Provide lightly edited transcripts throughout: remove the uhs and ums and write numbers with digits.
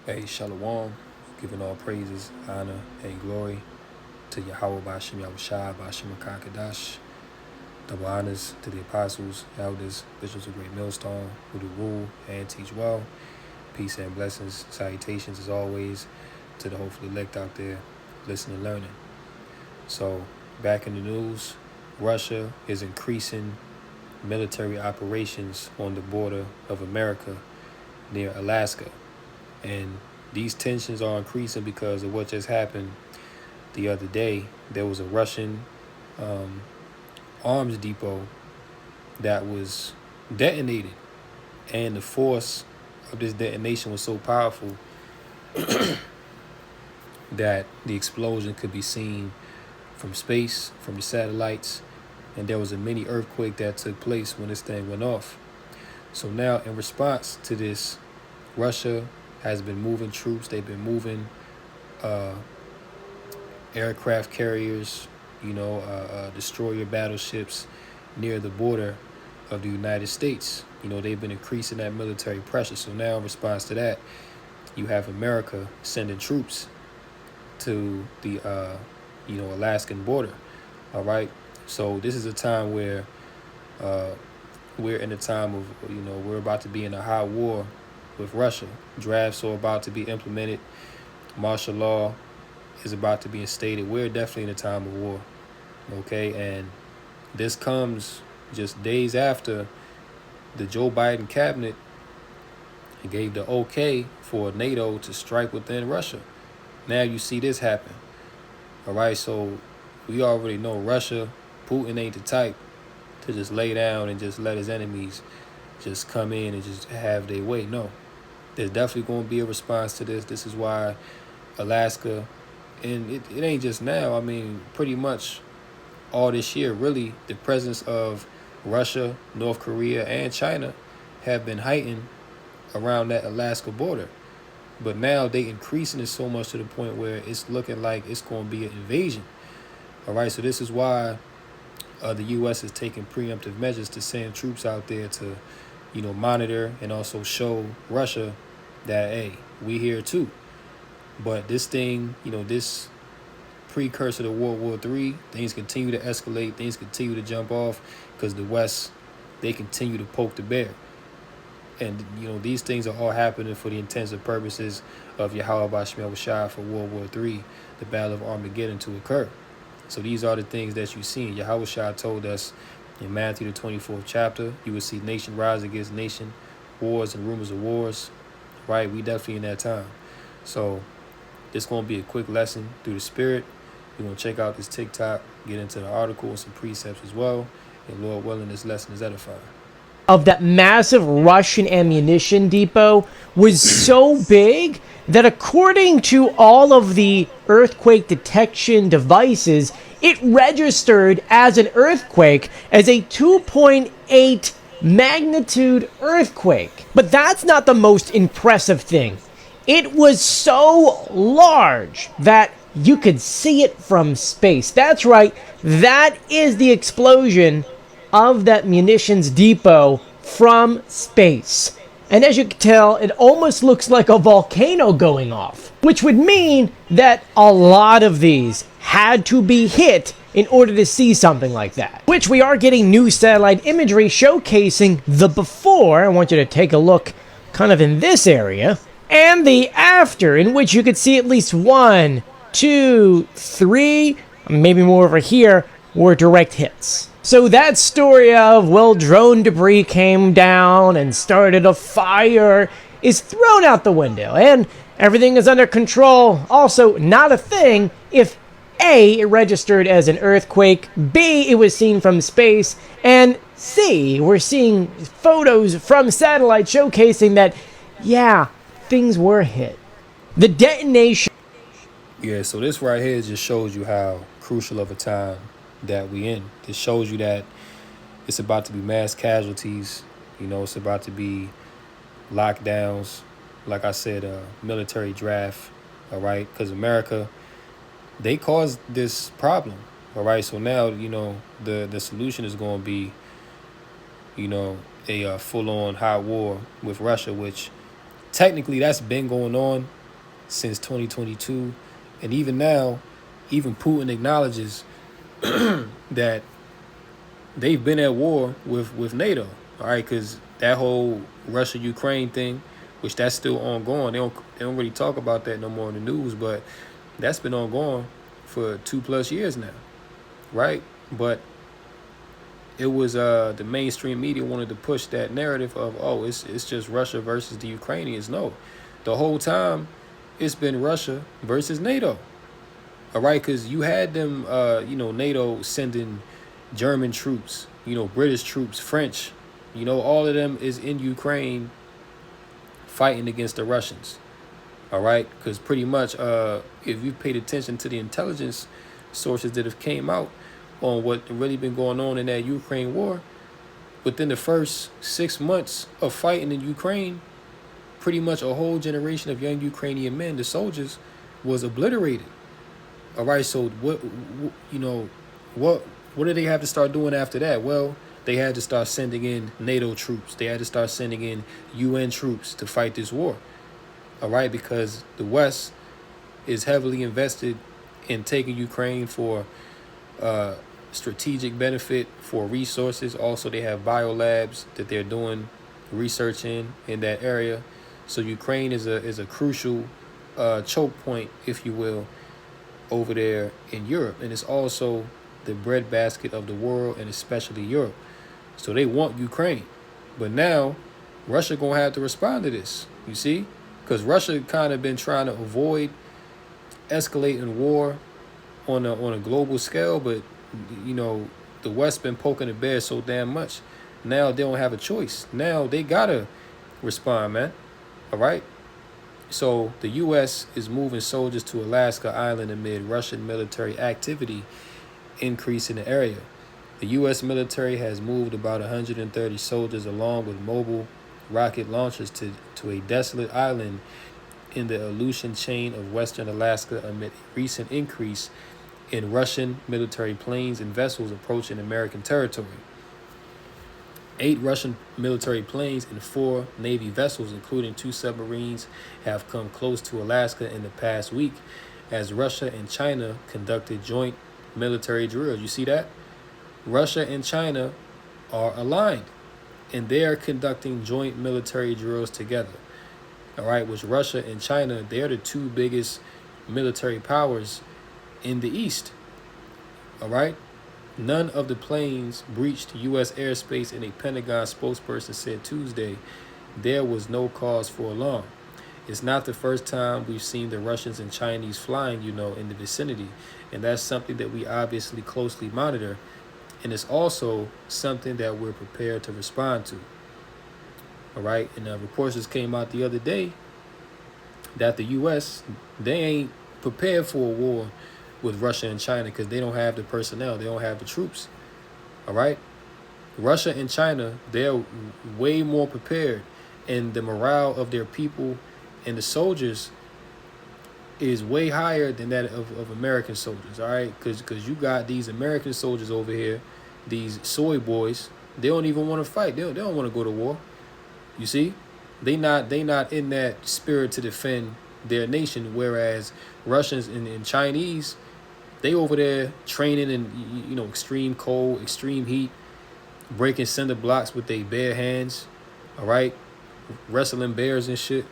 Hey, Shalom, giving all praises, honor, and glory to Yahweh Bashim Yahushua Bashim Kakadash. Double honors to the apostles, elders, bishops of Great Millstone, who do rule and teach well. Peace and blessings, salutations as always to the hopefully elect out there listening and learning. So, back in the news, Russia is increasing military operations on the border of America near Alaska. And these tensions are increasing because of what just happened the other day. There was a Russian um, arms depot that was detonated, and the force of this detonation was so powerful that the explosion could be seen from space, from the satellites, and there was a mini earthquake that took place when this thing went off. So now, in response to this, Russia has been moving troops. They've been moving uh, aircraft carriers, destroyer battleships near the border of the United States. They've been increasing that military pressure. So now, in response to that, you have America sending troops to the, Alaskan border. All right. So this is a time where uh, we're in a time of, we're about to be in a hot war with Russia. Drafts are about to be implemented. Martial law is about to be instated. We're definitely in a time of war. Okay. And this comes just days after the Joe Biden cabinet gave the okay for NATO to strike within Russia. Now you see this happen. All right. So we already know Russia, Putin ain't the type to just lay down and just let his enemies just come in and just have their way. No, there's definitely going to be a response to this. This is why Alaska, and it ain't just now. I mean, pretty much all this year, really, the presence of Russia, North Korea, and China have been heightened around that Alaska border. But now they increasing it so much to the point where it's looking like it's going to be an invasion. All right, so this is why the U.S. is taking preemptive measures to send troops out there to, monitor and also show Russia that, hey, we here too. But this thing, this precursor to World War III, things continue to escalate, things continue to jump off because the West, they continue to poke the bear. And, these things are all happening for the intents and purposes of Yahweh Bashmel Shah for World War III, the Battle of Armageddon to occur. So these are the things that you see. Yahweh Shah told us in Matthew the 24th chapter, you will see nation rise against nation, wars and rumors of wars. Right? We definitely in that time. So it's going to be a quick lesson through the spirit. We're going to check out this TikTok, get into the article and some precepts as well. And Lord willing, this lesson is edifying. Of that massive Russian ammunition depot was so big that according to all of the earthquake detection devices, it registered as an earthquake as a 2.8 magnitude earthquake. But that's not the most impressive thing. It was so large that you could see it from space. That's right, that is the explosion of that munitions depot from space. And as you can tell, it almost looks like a volcano going off, which would mean that a lot of these had to be hit in order to see something like that. Which we are getting new satellite imagery showcasing the before. I want you to take a look kind of in this area, and the after, in which you could see at least 1, 2, 3, maybe more over here, were direct hits. So that story of, well, drone debris came down and started a fire is thrown out the window, and everything is under control. Also, not a thing if A, it registered as an earthquake, B, it was seen from space, and C, we're seeing photos from satellite showcasing that, yeah, things were hit. The detonation. Yeah, so this right here just shows you how crucial of a time that we in. This shows you that it's about to be mass casualties. It's about to be lockdowns. Like I said, military draft. All right, because America, they caused this problem. All right, so now the solution is going to be a full on hot war with Russia, which technically that's been going on since 2022, and even now, even Putin acknowledges that they've been at war with NATO. All right, because that whole Russia Ukraine thing, which that's still ongoing. They don't really talk about that no more in the news, but that's been ongoing for 2+ years now, right? But it was the mainstream media wanted to push that narrative of, oh, it's just Russia versus the Ukrainians. No, the whole time it's been Russia versus NATO. All right, because you had them, NATO sending German troops, British troops, French, all of them is in Ukraine fighting against the Russians. All right, because pretty much, if you paid attention to the intelligence sources that have came out on what really been going on in that Ukraine war, within the first 6 months of fighting in Ukraine, pretty much a whole generation of young Ukrainian men, the soldiers, was obliterated. All right, so what did they have to start doing after that? Well, they had to start sending in NATO troops. They had to start sending in UN troops to fight this war. All right, because the West is heavily invested in taking Ukraine for strategic benefit, for resources. Also, they have biolabs that they're doing research in that area. So Ukraine is a crucial choke point, if you will, over there in Europe, and it's also the breadbasket of the world, and especially Europe. So they want Ukraine, but now Russia gonna have to respond to this. You see, because Russia kind of been trying to avoid escalating war on a global scale, but the West been poking the bear so damn much. Now they don't have a choice. Now they gotta respond, man. All right. So the U.S. is moving soldiers to Alaska Island amid Russian military activity increase in the area. The U.S. military has moved about 130 soldiers along with mobile rocket launchers to a desolate island in the Aleutian chain of western Alaska amid a recent increase in Russian military planes and vessels approaching American territory. 8 Russian military planes and 4 Navy vessels, including 2 submarines, have come close to Alaska in the past week as Russia and China conducted joint military drills. You see that? Russia and China are aligned, and they are conducting joint military drills together. All right, which Russia and China, they're the 2 biggest military powers in the East. All right. None of the planes breached U.S. airspace, and a Pentagon spokesperson said Tuesday there was no cause for alarm. It's not the first time we've seen the Russians and Chinese flying, in the vicinity, and that's something that we obviously closely monitor, and it's also something that we're prepared to respond to. All right, and reports just came out the other day that the U.S., they ain't prepared for a war with Russia and China because they don't have the personnel, they don't have the troops. All right, Russia and China, they're way more prepared, and the morale of their people and the soldiers is way higher than that of American soldiers. All right, because you got these American soldiers over here, these soy boys, they don't even want to fight. They don't want to go to war. You see, they not in that spirit to defend their nation, whereas Russians and Chinese, they over there training in extreme cold, extreme heat, breaking cinder blocks with their bare hands. All right, wrestling bears and shit.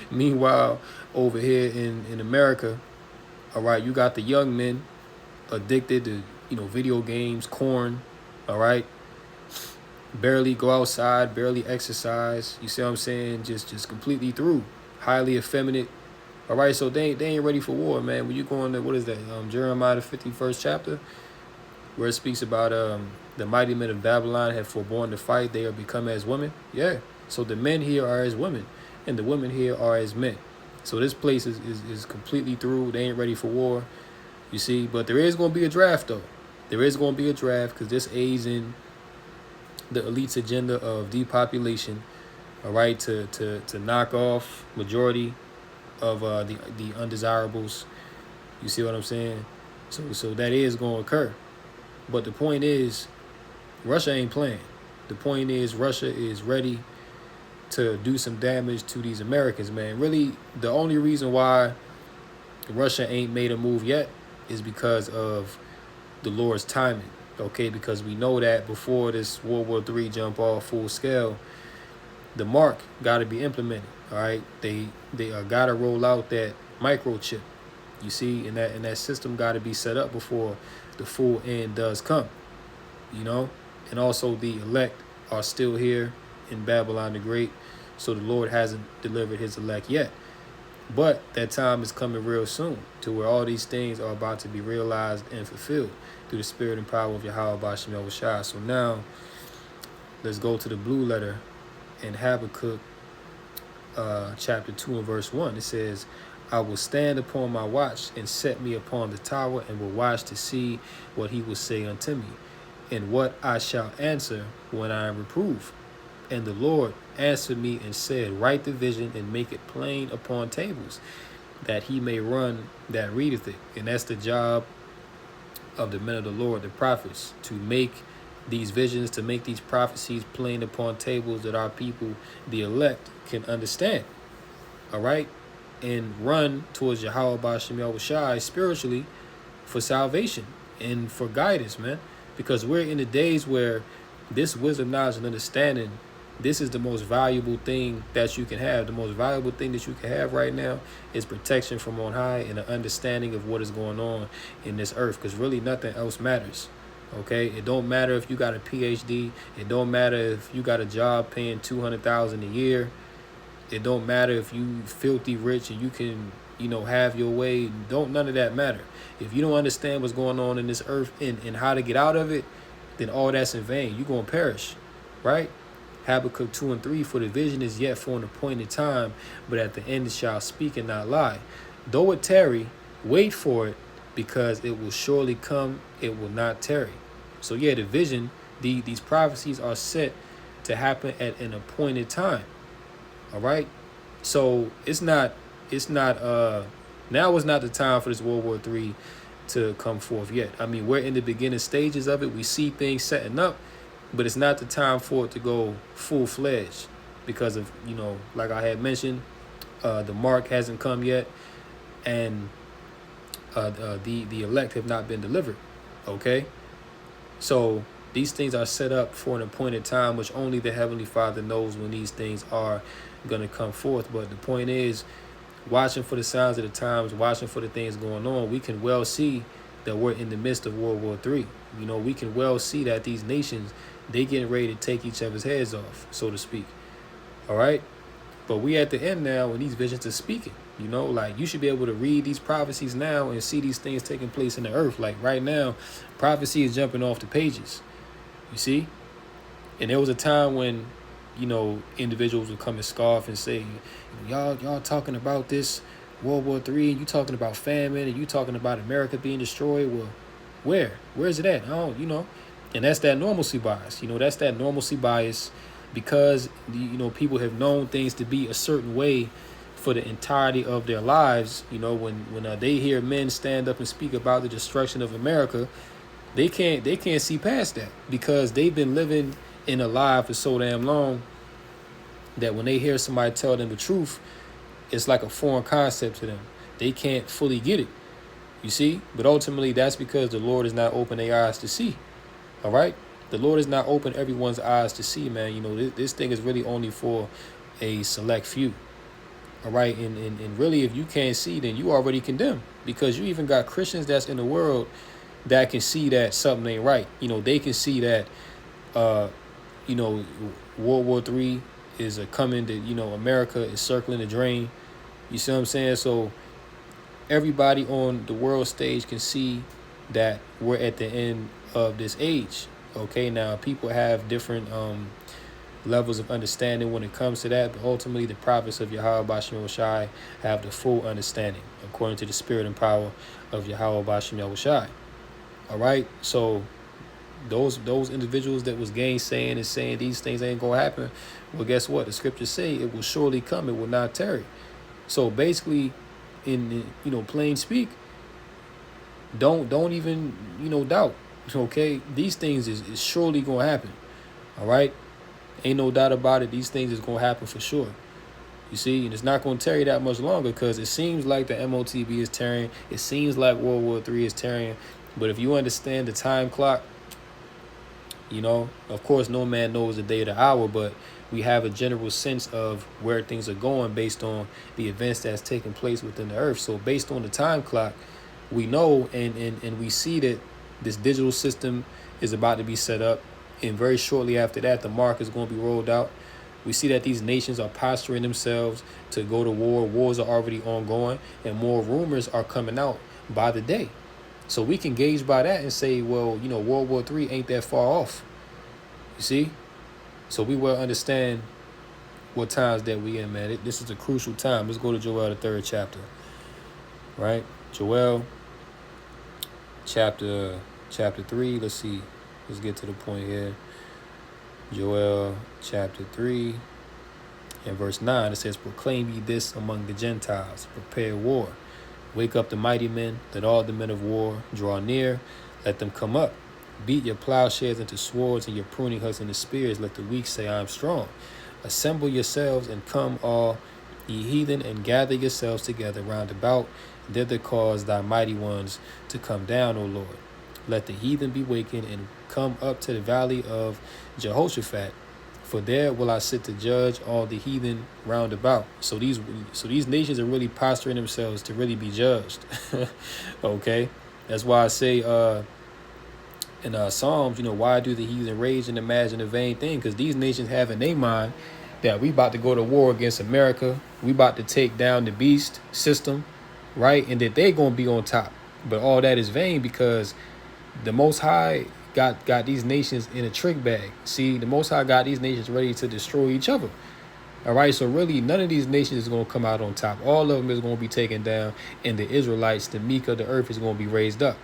Meanwhile, over here in America, all right, you got the young men addicted to video games, corn. All right, barely go outside, barely exercise. You see what I'm saying? Just completely through, highly effeminate. All right, so they ain't ready for war, man. When you go into, what is that, Jeremiah the 51st chapter, where it speaks about the mighty men of Babylon have forborne to fight, they are become as women. Yeah, so the men here are as women, and the women here are as men. So this place is completely through. They ain't ready for war, you see. But there is going to be a draft, though. There is going to be a draft because this aids in the elite's agenda of depopulation, all right, to knock off majority of the undesirables. You see what I'm saying? So that is going to occur. But the point is, Russia ain't playing. The point is, Russia is ready to do some damage to these Americans, man. Really, the only reason why Russia ain't made a move yet is because of the Lord's timing. Okay, because we know that before this World War III jump off full scale, the mark got to be implemented. All right, they got to roll out that microchip. You see, and that system got to be set up before the full end does come. You know, and also the elect are still here in Babylon the Great, so the Lord hasn't delivered his elect yet. But that time is coming real soon, to where all these things are about to be realized and fulfilled through the spirit and power of Yahweh Bashem Yahushua. So now, let's go to the blue letter in Habakkuk chapter 2 and verse 1. It says, I will stand upon my watch and set me upon the tower, and will watch to see what he will say unto me, and what I shall answer when I am reproved. And the Lord answered me and said, write the vision and make it plain upon tables, that he may run that readeth it. And that's the job of the men of the Lord, the prophets, to make these visions, to make these prophecies plain upon tables that our people, the elect, can understand. All right? And run towards Yahweh Bashem Yahushua spiritually for salvation and for guidance, man. Because we're in the days where this wisdom, knowledge, and understanding, this is the most valuable thing that you can have. The most valuable thing that you can have right now is protection from on high and an understanding of what is going on in this earth, because really nothing else matters. Okay, it don't matter if you got a PhD. It don't matter if you got a job paying $200,000 a year. It don't matter if you filthy rich and you can, have your way. None of that matter. If you don't understand what's going on in this earth and how to get out of it, then all that's in vain. You're going to perish, right? Habakkuk 2 and 3, for the vision is yet for an appointed time, but at the end it shall speak and not lie. Though it tarry, wait for it, because it will surely come, it will not tarry. So yeah, the vision, these prophecies are set to happen at an appointed time. All right? So it's not now is not the time for this World War III to come forth yet. I mean, we're in the beginning stages of it. We see things setting up, but it's not the time for it to go full-fledged because of, like I had mentioned, the mark hasn't come yet, and the elect have not been delivered. Okay? So these things are set up for an appointed time, which only the Heavenly Father knows when these things are going to come forth. But the point is, watching for the signs of the times, watching for the things going on, we can well see that we're in the midst of World War III. We can well see that these nations, they getting ready to take each other's heads off, so to speak. All right? But we at the end now when these visions are speaking. Like you should be able to read these prophecies now and see these things taking place in the earth. Like right now, prophecy is jumping off the pages. You see? And there was a time when, individuals would come and scoff and say, y'all talking about this World War III, and you talking about famine, and you talking about America being destroyed. Well, where is it at? I don't, and that's that normalcy bias. That's that normalcy bias because, people have known things to be a certain way for the entirety of their lives. When they hear men stand up and speak about the destruction of America, they can't see past that because they've been living in a lie for so damn long that when they hear somebody tell them the truth, it's like a foreign concept to them. They can't fully get it, you see? But ultimately, that's because the Lord has not opened their eyes to see, all right? The Lord has not opened everyone's eyes to see, man. This thing is really only for a select few, all right? And really, if you can't see, then you already condemned because you even got Christians that's in the world that can see that something ain't right. They can see that, World War III is a coming, that, America is circling the drain. You see what I'm saying? So everybody on the world stage can see that we're at the end of this age. Okay, now people have different levels of understanding when it comes to that, but ultimately the prophets of Yahweh Bashem Yahushua have the full understanding according to the spirit and power of Yahweh Bashem Yahushua. All right, so those individuals that was gainsaying and saying these things ain't gonna happen, well, guess what? The scriptures say it will surely come, it will not tarry. So basically, in plain speak, don't even doubt. Okay, these things is surely gonna happen. All right, Ain't no doubt about it. These things is going to happen for sure. You see, and it's not going to tarry that much longer because it seems like the MOTB is tarrying. It seems like World War III is tarrying. But if you understand the time clock, of course, no man knows the day or the hour, but we have a general sense of where things are going based on the events that's taking place within the earth. So based on the time clock, we know and we see that this digital system is about to be set up. And very shortly after that, the mark is going to be rolled out. We see that these nations are posturing themselves to go to war. Wars are already ongoing, and more rumors are coming out by the day. So we can gauge by that and say, well, World War III ain't that far off. You see? So we will understand what times that we in, man. This is a crucial time. Let's go to Joel, the 3rd chapter. Right? Joel, chapter 3. Let's see. Let's get to the point here. Joel chapter 3 and verse 9, it says, proclaim ye this among the Gentiles, prepare war. Wake up the mighty men, let all the men of war draw near, let them come up. Beat your plowshares into swords and your pruning hooks into spears, let the weak say, I am strong. Assemble yourselves and come all ye heathen, and gather yourselves together round about, thither cause thy mighty ones to come down, O Lord. Let the heathen be wakened and come up to the valley of Jehoshaphat, for there will I sit to judge all the heathen round about. So these nations are really posturing themselves to really be judged. Okay, that's why I say in Psalms, why do the heathen rage and imagine a vain thing? Because these nations have in their mind that we about to go to war against America, we about to take down the beast system, right? And that they're gonna be on top. But all that is vain because the Most High got these nations in a trick bag. See, the Most High got these nations ready to destroy each other. All right, so really none of these nations is going to come out on top. All of them is going to be taken down, and the Israelites, the meek of the earth, is going to be raised up.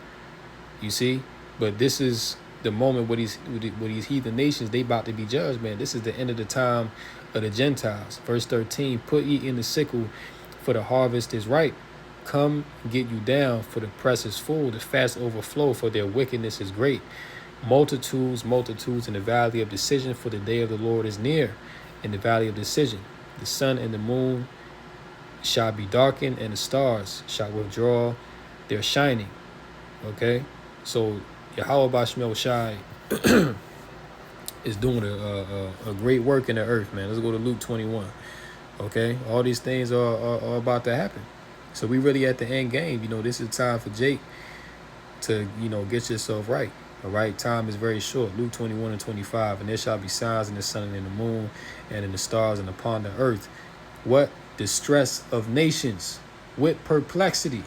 You see? But this is the moment where these heathen nations, they about to be judged, man. This is the end of the time of the Gentiles. Verse 13, put ye in the sickle, for the harvest is ripe. Come get you down, for the press is full, the fast overflow, for their wickedness is great. Multitudes in the valley of decision, for the day of the Lord is near. In the valley of decision, the sun and the moon shall be darkened, and the stars shall withdraw their shining. Okay, so Yahweh Bashmel Shai is doing a great work in the earth, man. Let's go to Luke 21. Okay, all these things are about to happen. So we really at the end game. This is time for Jake to get yourself right. All right, time is very short. Luke 21 and 25, and there shall be signs in the sun and in the moon and in the stars and upon the earth. What? Distress of nations with perplexity,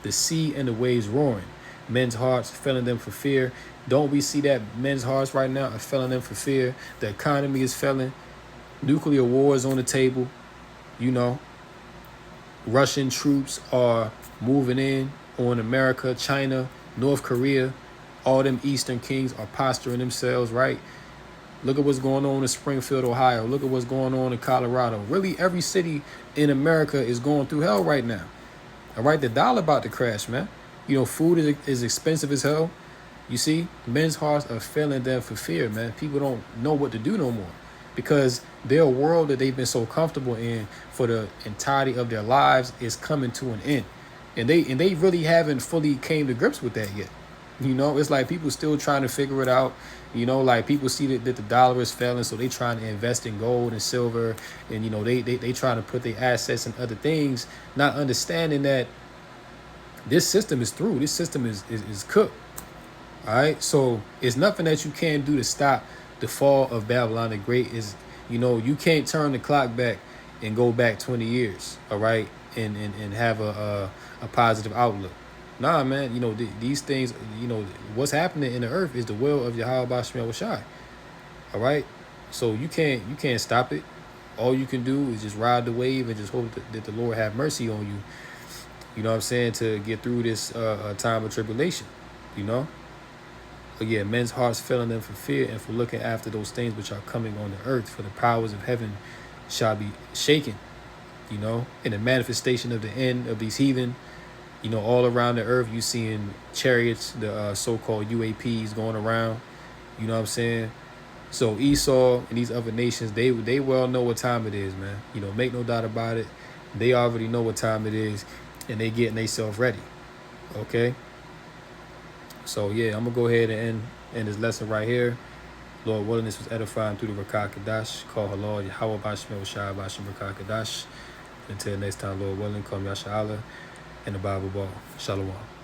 the sea and the waves roaring, men's hearts filling them for fear. Don't we see that men's hearts right now are filling them for fear? The economy is failing. Nuclear war is on the table. Russian troops are moving in on America, China, North Korea. All them Eastern kings are posturing themselves, right? Look at what's going on in Springfield, Ohio. Look at what's going on in Colorado. Really, every city in America is going through hell right now. All right, the dollar about to crash, man. Food is expensive as hell. You see, men's hearts are failing them for fear, man. People don't know what to do no more because their world that they've been so comfortable in for the entirety of their lives is coming to an end. And they really haven't fully came to grips with that yet. It's like people still trying to figure it out. Like people see that the dollar is failing, so they trying to invest in gold and silver, and they trying to put their assets in other things, not understanding that this system is through. This system is cooked. All right, so it's nothing that you can do to stop the fall of Babylon the Great. You can't turn the clock back and go back 20 years. All right, and have a positive outlook. Nah, man, these things, what's happening in the earth is the will of Yahweh Bashmel Shai. All right? So you can't stop it. All you can do is just ride the wave and just hope that the Lord have mercy on you. You know what I'm saying? To get through this time of tribulation, But yeah, men's hearts filling them for fear and for looking after those things which are coming on the earth, for the powers of heaven shall be shaken, in the manifestation of the end of these heathen. All around the earth, you seeing chariots, the so-called UAPs going around. You know what I'm saying? So Esau and these other nations, they well know what time it is, man. You know, make no doubt about it. They already know what time it is, and they getting themselves ready. Okay. So yeah, I'm gonna go ahead and end this lesson right here. Lord willing, this was edifying through the Rakah Kadash. Call Halal Yahweh Bashmel Shai Bashim Rakah Kadash. Until next time, Lord willing, come Yasha Allah and the Bible Ball. Shalom.